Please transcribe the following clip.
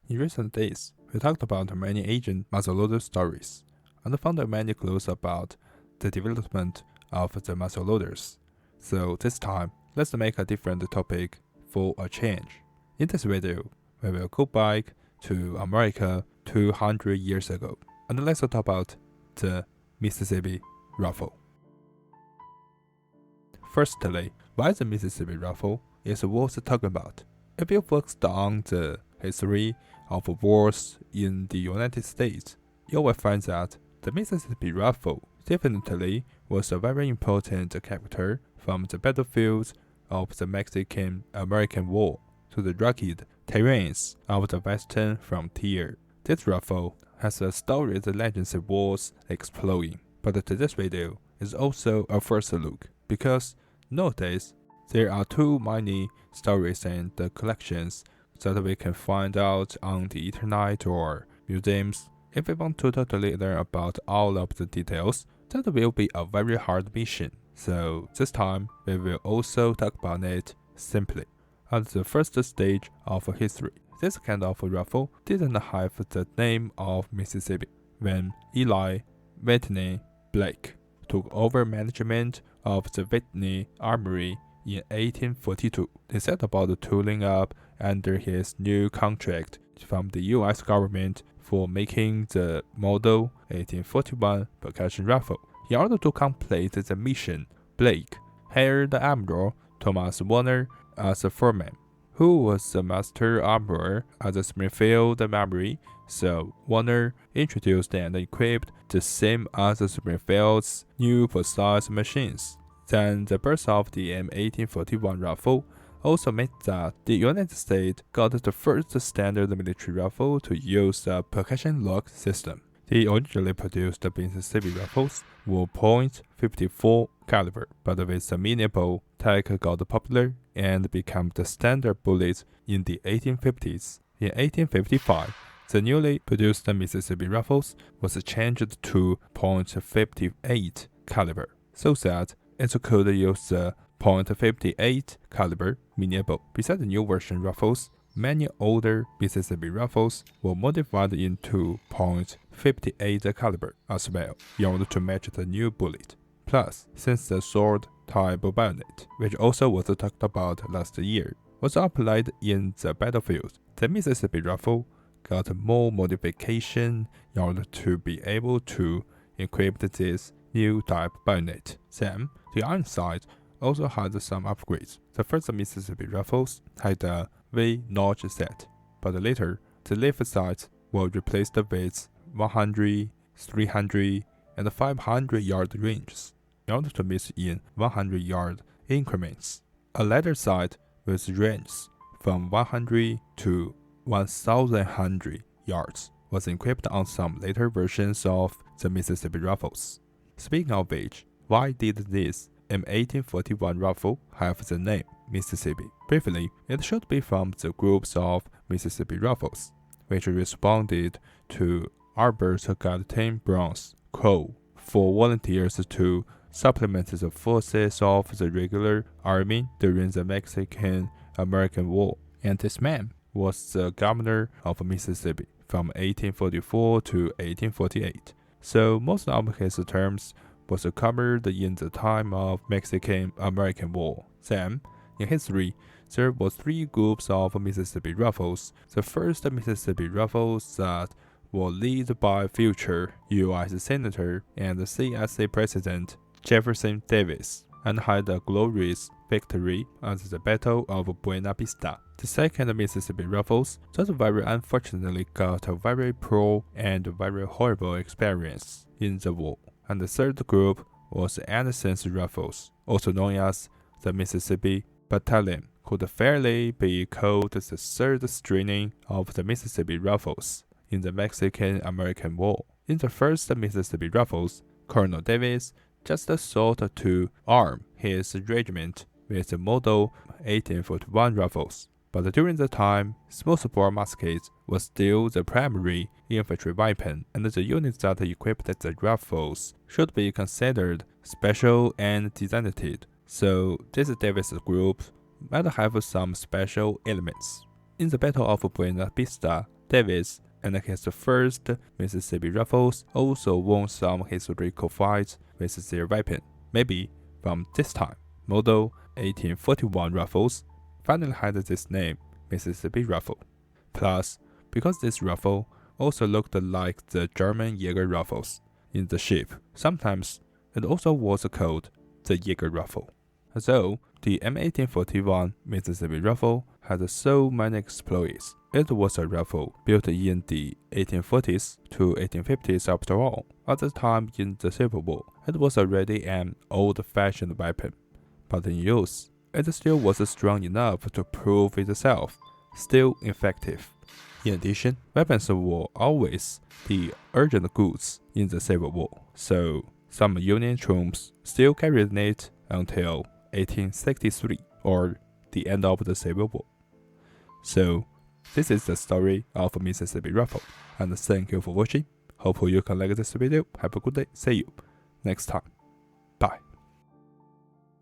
In recent days, we talked about many Asian muzzleloader stories and found many clues about the development of the muzzleloaders. So this time, let's make a different topic for a change. In this video, we will go back to America 200 years ago and let's talk about the Mississippi Rifle. Firstly, why the Mississippi Rifle is worth talking about. If you focus on the history of wars in the United States, you will find that the Mississippi Rifle definitely was a very important character from the battlefields of the Mexican-American War to the rugged terrains of the Western frontier. This rifle has a storied legacy worth exploring, but today's video is also a first look because nowadays there are too many stories and collections that we can find out on the internet or museums. If we want to totally learn about all of the details, that will be a very hard mission. So this time, we will also talk about it simply. At the first stage of history, this kind of rifle didn't have the name of Mississippi. When Eli Whitney Blake took over management of the Whitney Armory in 1842, he set about tooling up under his new contract from the US government for making the Model 1841 percussion rifle. In order to complete the mission, Blake hired Admiral Thomas Warner as a foreman, who was the master armorer at the Springfield Armory. So Warner introduced and equipped the same as Springfield's new precise machines. Then the birth of the M1841 rifle also meant that the United States got the first standard military rifle to use a percussion lock system. The originally produced Mississippi rifles were .54 caliber, but with the mini-bow type got popular and became the standard bullet in the 1850s. In 1855, the newly produced Mississippi rifles was changed to .58 caliber, so that it could use the .58 caliber mini-bow. Besides the new version rifles, many older Mississippi rifles were modified into .58 caliber as well in order to match the new bullet. Plus, since the sword-type bayonet, which also was talked about last year, was applied in the battlefield, the Mississippi rifle got more modification in order to be able to equip this new type bayonet. Then, the iron sight also had some upgrades. The first Mississippi rifles had a V-notch set, but later the left sights were replaced with 100, 300, and 500 yard ranges in order to miss in 100 yard increments. A later sight with ranges from 100 to 1,100 yards was equipped on some later versions of the Mississippi rifles. Speaking of which, why did this M1841 rifle have the name Mississippi? Briefly, it should be from the groups of Mississippi rifles, which responded to Albert Gallatin Brown's call for volunteers to supplement the forces of the regular army during the Mexican-American War. And this man was the governor of Mississippi from 1844 to 1848. So most of his terms was covered in the time of Mexican-American War. Then, in history, there were three groups of Mississippi rifles. The first Mississippi rifles that were led by future U.S. Senator and CSA President Jefferson Davis, and had a glorious victory at the Battle of Buena Vista. The second Mississippi rifles that very unfortunately got a very poor and very horrible experience in the war. And the third group was Anderson's rifles, also known as the Mississippi Battalion, could fairly be called the third string of the Mississippi rifles in the Mexican-American War. In the first Mississippi rifles, Colonel Davis just sought to arm his regiment with the Model 1841 rifles. But during the time, smoothbore muskets was still the primary infantry weapon, and the units that equipped the rifles should be considered special and designated. So this Davis group might have some special elements. In the Battle of Buena Vista, Davis and his first Mississippi Rifles also won some historical fights with their weapon. Maybe from this time, model 1841 rifles finally had this name, Mississippi Rifle. Plus, because this rifle also looked like the German Jäger rifles in the shape, sometimes it also was called the Jäger rifle. Though the M1841 Mississippi Rifle had so many exploits, it was a rifle built in the 1840s to 1850s after all. At the time in the Civil War, it was already an old-fashioned weapon, but in use, it still was strong enough to prove itself still effective. In addition, weapons were always the urgent goods in the Civil War, so some Union troops still carried it until 1863, or the end of the Civil War. So, this is the story of Mississippi Rifle, and thank you for watching. Hope you can like this video. Have a good day. See you next time.